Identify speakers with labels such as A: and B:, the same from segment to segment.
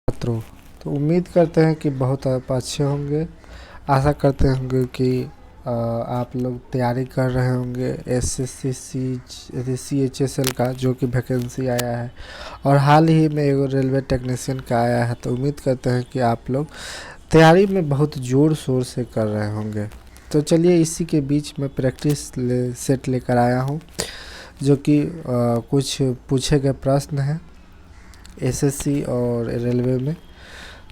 A: छात्रों, तो उम्मीद करते हैं कि बहुत आप अच्छे होंगे। आशा करते होंगे कि आप लोग तैयारी कर रहे होंगे एसएससी CHSL का, जो कि वैकेंसी आया है और हाल ही में एगो रेलवे टेक्नीशियन का आया है। तो उम्मीद करते हैं कि आप लोग तैयारी में बहुत ज़ोर शोर से कर रहे होंगे। तो चलिए, इसी के बीच में प्रैक्टिस सेट लेकर आया हूँ, जो कि कुछ पूछे गए प्रश्न हैं एसएससी और रेलवे में।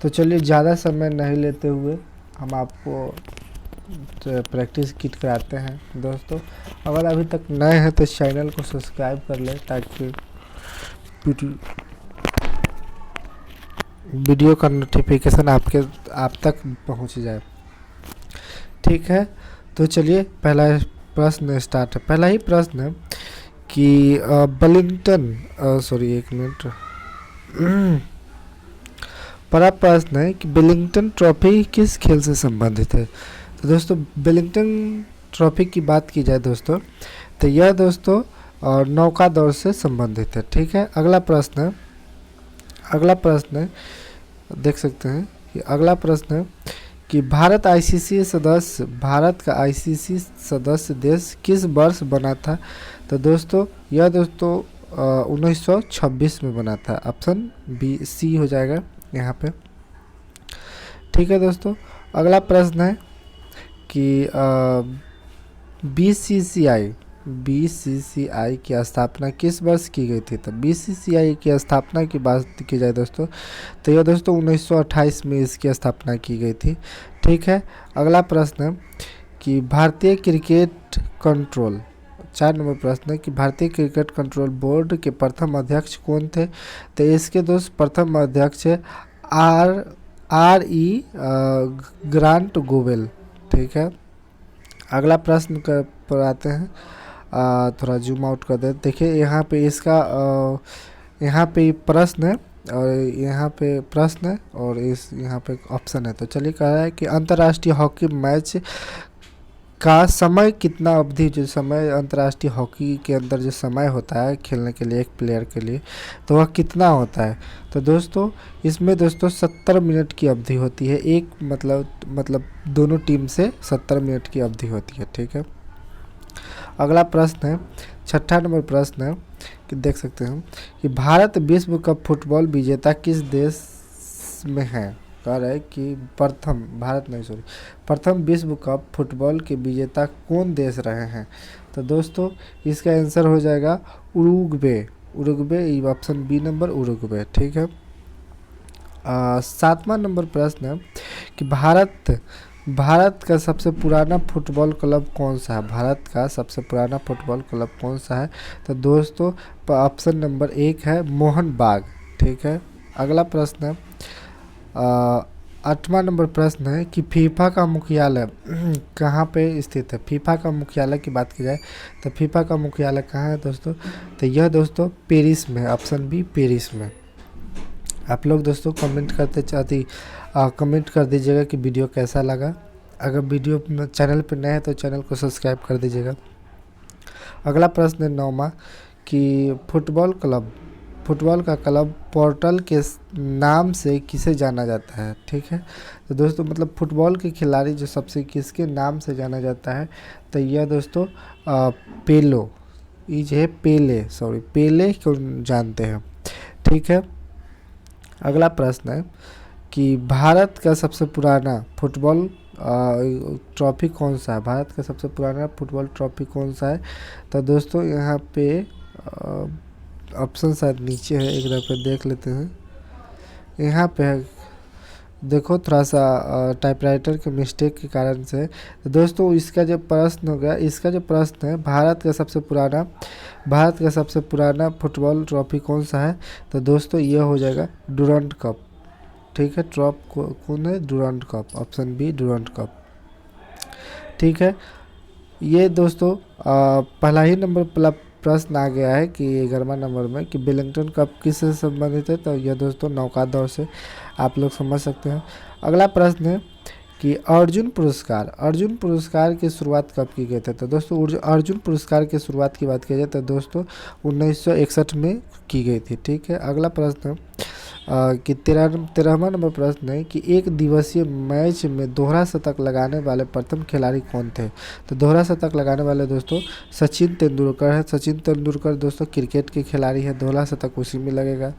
A: तो चलिए, ज़्यादा समय नहीं लेते हुए हम आपको प्रैक्टिस किट कराते हैं। दोस्तों, अगर अभी तक नए हैं तो इस चैनल को सब्सक्राइब कर लें, ताकि वीडियो का नोटिफिकेशन आप तक पहुंच जाए। ठीक है, तो चलिए पहला प्रश्न स्टार्ट है। पहला ही प्रश्न है कि एक मिनट। पहला प्रश्न है कि वेलिंगटन ट्रॉफी किस खेल से संबंधित है। तो दोस्तों, वेलिंगटन ट्रॉफी की बात की जाए दोस्तों, तो यह दोस्तों नौका दौड़ से संबंधित है। ठीक है, अगला प्रश्न है, देख सकते हैं कि अगला प्रश्न है कि भारत का आईसीसी सदस्य देश किस वर्ष बना था। तो दोस्तों, यह दोस्तों 1926 में बना था। ऑप्शन बी सी हो जाएगा यहाँ पे। ठीक है दोस्तों, अगला प्रश्न है कि बीसीसीआई की स्थापना किस वर्ष की गई थी। तो बीसीसीआई की स्थापना की बात की जाए दोस्तों, तो यह दोस्तों 1928 में इसकी स्थापना की गई थी। ठीक है, अगला प्रश्न है कि भारतीय क्रिकेट कंट्रोल 4 नंबर प्रश्न है कि भारतीय क्रिकेट कंट्रोल बोर्ड के प्रथम अध्यक्ष कौन थे। तो इसके दोस्त प्रथम अध्यक्ष है आर ई ग्रांट गोवेल। ठीक है, अगला प्रश्न पर आते हैं। थोड़ा जूम आउट कर दे। देखिए, यहाँ पे इसका यहाँ पे प्रश्न है और यहाँ पे प्रश्न है और यहाँ पे ऑप्शन है। तो चलिए, कह रहा है कि अंतर्राष्ट्रीय हॉकी मैच का समय कितना अवधि, जो समय अंतर्राष्ट्रीय हॉकी के अंदर जो समय होता है खेलने के लिए एक प्लेयर के लिए, तो वह कितना होता है। तो दोस्तों, इसमें दोस्तों 70 मिनट की अवधि होती है। एक मतलब दोनों टीम से 70 मिनट की अवधि होती है। ठीक है, अगला प्रश्न है, 6ठा नंबर प्रश्न है कि देख सकते हैं कि भारत विश्व कप फुटबॉल विजेता किस देश में है। कह रहा है कि प्रथम विश्व कप फुटबॉल के विजेता कौन देश रहे हैं। तो दोस्तों, इसका आंसर हो जाएगा Uruguay. Option B number Uruguay. ठीक है, 7वां नंबर प्रश्न है कि भारत का सबसे पुराना फुटबॉल क्लब कौन सा है। भारत का सबसे पुराना फुटबॉल क्लब कौन सा है। तो दोस्तों, ऑप्शन नंबर 1 है मोहन बाग। ठीक है, अगला प्रश्न है 8वां नंबर प्रश्न है कि फीफा का मुख्यालय कहाँ पे स्थित है। फीफा का मुख्यालय की बात की जाए तो फीफा का मुख्यालय कहाँ है दोस्तों। तो यह दोस्तों पेरिस में, ऑप्शन बी पेरिस में। आप लोग दोस्तों कमेंट कर दीजिएगा कि वीडियो कैसा लगा। अगर वीडियो चैनल पर नए हैं तो चैनल को सब्सक्राइब कर दीजिएगा। अगला प्रश्न है 9वां कि फुटबॉल का क्लब पोर्टल के नाम से किसे जाना जाता है। ठीक है, तो दोस्तों मतलब फुटबॉल के खिलाड़ी जो सबसे किसके नाम से जाना जाता है। तो यह दोस्तों पेले को जानते हैं। ठीक है, अगला प्रश्न है कि भारत का सबसे पुराना फुटबॉल ट्रॉफी कौन सा है। भारत का सबसे पुराना फुटबॉल ट्रॉफी कौन सा है। तो दोस्तों, यहाँ पे ऑप्शन शायद नीचे है, एक दफ़ा देख लेते हैं। यहाँ पे देखो, थोड़ा सा टाइपराइटर के मिस्टेक के कारण से। तो दोस्तों, इसका जो प्रश्न हो गया, इसका जो प्रश्न है भारत का सबसे पुराना फुटबॉल ट्रॉफी कौन सा है। तो दोस्तों, ये हो जाएगा डुरंड कप। ठीक है, कौन है Durand Cup, option B Durand Cup. ठीक है, ये दोस्तों पहला ही नंबर प्रश्न आ गया है कि 11वां नंबर में कि वेलिंगटन कप किससे संबंधित है। तो यह दोस्तों नौका दौड़ से, आप लोग समझ सकते हैं। अगला प्रश्न है कि अर्जुन पुरस्कार की शुरुआत कब की गई थी। तो दोस्तों, अर्जुन पुरस्कार की शुरुआत की बात की जाए तो दोस्तों 1961 में की गई थी। ठीक है, अगला प्रश्न है कि 13वां नंबर प्रश्न है कि एक दिवसीय मैच में दोहरा शतक लगाने वाले प्रथम खिलाड़ी कौन थे। तो दोहरा शतक लगाने वाले दोस्तों सचिन तेंदुलकर है। सचिन तेंदुलकर दोस्तों क्रिकेट के खिलाड़ी है, दोहरा शतक उसी में लगेगा।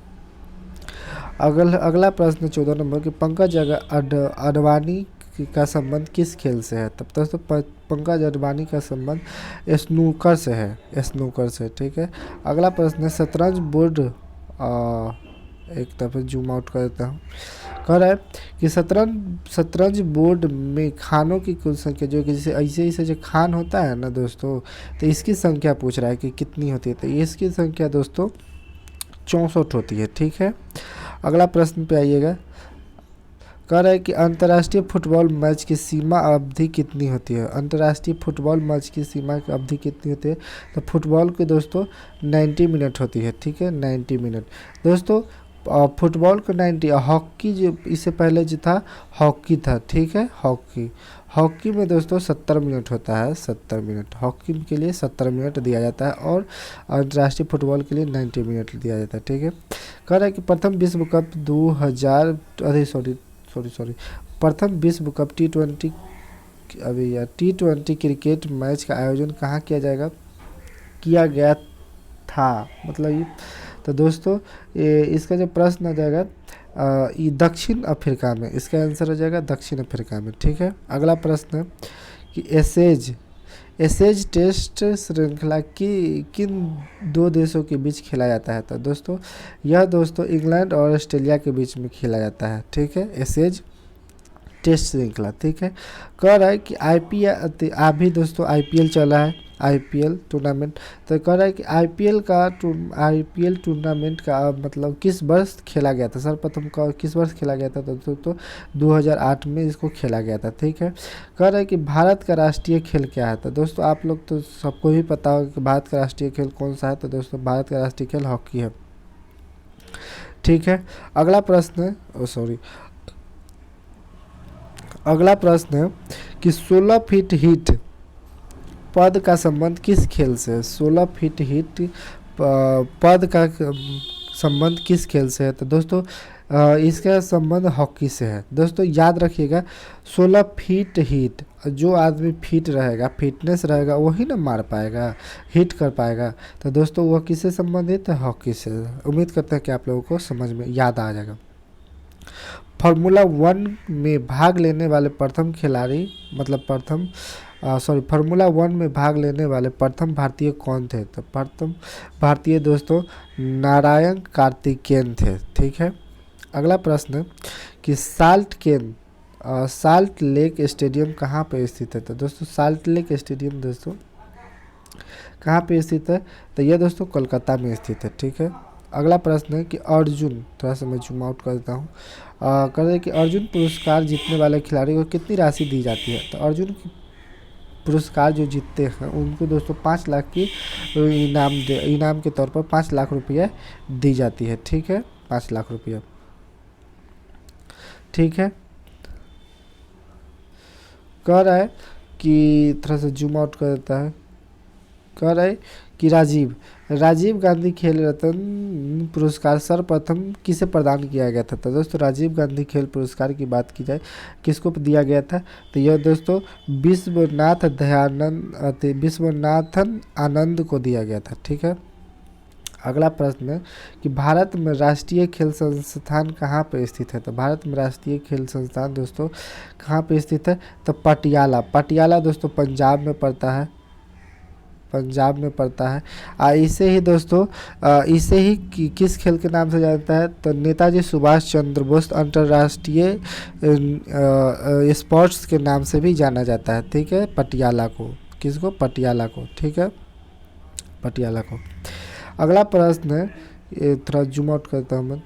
A: अगला प्रश्न 14 नंबर कि पंकज अडवाणी का संबंध किस खेल से है। तब दोस्तों पंकज अडवाणी का संबंध स्नूकर से है, स्नूकर से, ठीक है। अगला प्रश्न है शतरंज बोर्ड, एक दफ़े जूम आउट कर देता हूँ। कह रहा है कि शतरंज बोर्ड में खानों की कुल संख्या, जो कि जैसे ऐसे ऐसे जो खान होता है ना दोस्तों, तो इसकी संख्या पूछ रहा है कि कितनी होती है। तो इसकी संख्या दोस्तों 64 होती है, ठीक है। अगला प्रश्न पे आइएगा। कह रहा है कि अंतर्राष्ट्रीय फुटबॉल मैच की सीमा अवधि कितनी होती है। अंतर्राष्ट्रीय फुटबॉल मैच की सीमा की अवधि कितनी होती है। तो फुटबॉल की दोस्तों 90 मिनट होती है, ठीक है, 90 मिनट दोस्तों। फुटबॉल का 90, हॉकी जो इससे पहले जो था हॉकी था, ठीक है। हॉकी में दोस्तों 70 मिनट होता है, 70 मिनट हॉकी के लिए 70 मिनट दिया जाता है, और अंतर्राष्ट्रीय फुटबॉल के लिए 90 मिनट दिया जाता है, ठीक है। कह रहा है कि प्रथम विश्व कप 2000 अरे सॉरी प्रथम विश्व कप T20 क्रिकेट मैच का आयोजन कहाँ किया गया था, मतलब ये। तो दोस्तों इसका जो प्रश्न आ जाएगा ये दक्षिण अफ्रीका में, इसका आंसर हो जाएगा दक्षिण अफ्रीका में, ठीक है। अगला प्रश्न है कि एसेज टेस्ट श्रृंखला किन दो देशों के बीच खेला जाता है। तो दोस्तों यह दोस्तों इंग्लैंड और ऑस्ट्रेलिया के बीच में खेला जाता है, ठीक है, एसेज टेस्ट श्रृंखला, ठीक है। कह रहा है कि आईपीएल अभी दोस्तों आईपीएल चला है, आईपीएल टूर्नामेंट। तो कह रहा है कि आईपीएल टूर्नामेंट का मतलब किस वर्ष खेला गया था, सर्वप्रथम का किस वर्ष खेला गया था। तो 2008 में इसको खेला गया था, ठीक है। कह रहा है कि भारत का राष्ट्रीय खेल क्या है। तो दोस्तों आप लोग तो सबको ही पता होगा कि भारत का राष्ट्रीय खेल कौन सा है। तो दोस्तों भारत का राष्ट्रीय खेल हॉकी है, ठीक है। अगला प्रश्न है कि 16 फीट हीट पद का संबंध किस खेल से है। 16 फीट हीट पद का संबंध किस खेल से है। तो दोस्तों इसका संबंध हॉकी से है। दोस्तों याद रखिएगा 16 फीट हीट, जो आदमी फिट रहेगा, फिटनेस रहेगा, वही ना मार पाएगा, हिट कर पाएगा। तो दोस्तों वह किससे संबंधित है, हॉकी से। उम्मीद करते हैं कि आप लोगों को समझ में याद आ जाएगा। फार्मूला 1 में भाग लेने वाले प्रथम खिलाड़ी फार्मूला 1 में भाग लेने वाले प्रथम भारतीय कौन थे। तो प्रथम भारतीय दोस्तों नारायण कार्तिकेयन थे, ठीक है। अगला प्रश्न कि साल्ट लेक स्टेडियम कहाँ पे स्थित है। तो दोस्तों साल्ट लेक स्टेडियम दोस्तों कहाँ पे स्थित है। तो यह दोस्तों कोलकाता में स्थित है, ठीक है। अगला प्रश्न है कि अर्जुन, थोड़ा सा मैं जूम आउट कर देता हूँ। कह रहे हैं कि अर्जुन पुरस्कार जीतने वाले खिलाड़ी को कितनी राशि दी जाती है। तो अर्जुन की पुरस्कार जो जीतते हैं उनको दोस्तों 5 लाख की इनाम के तौर पर 5 लाख रुपये दी जाती है, ठीक है, 5 लाख रुपये, ठीक है। कह रहा है कि थोड़ा सा जूम आउट कर देता है। कह रहा है कि राजीव गांधी खेल रत्न पुरस्कार सर्वप्रथम किसे प्रदान किया गया था। तो दोस्तों राजीव गांधी खेल पुरस्कार की बात की जाए किसको दिया गया था। तो यह दोस्तों विश्वनाथन आनंद को दिया गया था, ठीक है। अगला प्रश्न है कि भारत में राष्ट्रीय खेल संस्थान कहाँ पर स्थित है। तो भारत में राष्ट्रीय खेल संस्थान दोस्तों कहाँ पर स्थित है। तो पटियाला दोस्तों पंजाब में पड़ता है, इसे ही दोस्तों किस खेल के नाम से जानता है। तो नेताजी सुभाष चंद्र बोस अंतर्राष्ट्रीय स्पोर्ट्स के नाम से भी जाना जाता है, ठीक है। पटियाला को, ठीक है, पटियाला को। अगला प्रश्न है, थोड़ा जूम आउट करता हूँ मैं,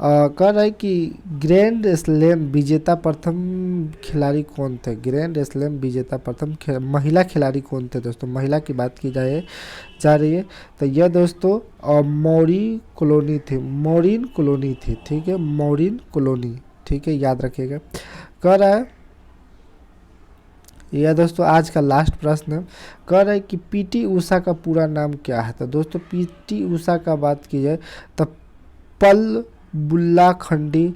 A: कह रहा है कि ग्रैंड स्लैम विजेता प्रथम खिलाड़ी कौन थे। ग्रैंड स्लैम विजेता प्रथम महिला खिलाड़ी कौन थे। दोस्तों महिला की बात की जा रही है। तो यह दोस्तों मॉरीन कॉलोनी थी, ठीक है, मॉरीन कॉलोनी, ठीक है, याद रखिएगा। कह रहा है यह दोस्तों आज का लास्ट प्रश्न है। कह रहा है कि पीटी उषा का पूरा नाम क्या है। तो दोस्तों पीटी उषा का बात की जाए तो बुल्ला खंडी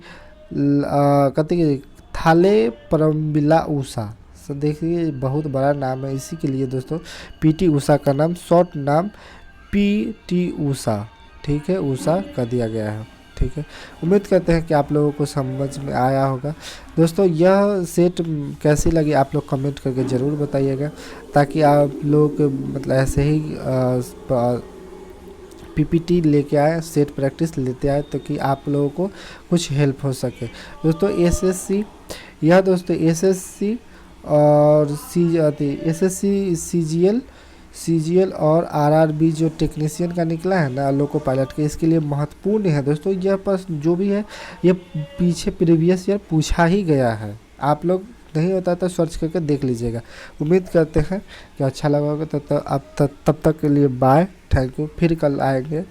A: कहते कि थाले परम्बिला ऊषा। तो देखिए बहुत बड़ा नाम है, इसी के लिए दोस्तों पीटी उषा का नाम शॉर्ट नाम पीटी उषा, ठीक है, उषा कर दिया गया है। ठीक है, उम्मीद करते हैं कि आप लोगों को समझ में आया होगा। दोस्तों यह सेट कैसी लगी आप लोग कमेंट करके ज़रूर बताइएगा, ताकि आप लोग मतलब ऐसे ही पीपीटी लेके आए, सेट प्रैक्टिस लेते आए, ताकि आप लोगों को कुछ हेल्प हो सके। दोस्तों एसएससी, यह दोस्तों एसएससी और एसएससी सीजीएल और आरआरबी जो टेक्नीशियन का निकला है ना, लोको पायलट के, इसके लिए महत्वपूर्ण है दोस्तों। यह प्रश्न जो भी है ये पीछे प्रीवियस ईयर पूछा ही गया है, आप लोग नहीं होता तो सर्च करके देख लीजिएगा। उम्मीद करते हैं कि अच्छा लगा होगा। तब तक के लिए बाय, थैंक यू, फिर कल आएंगे।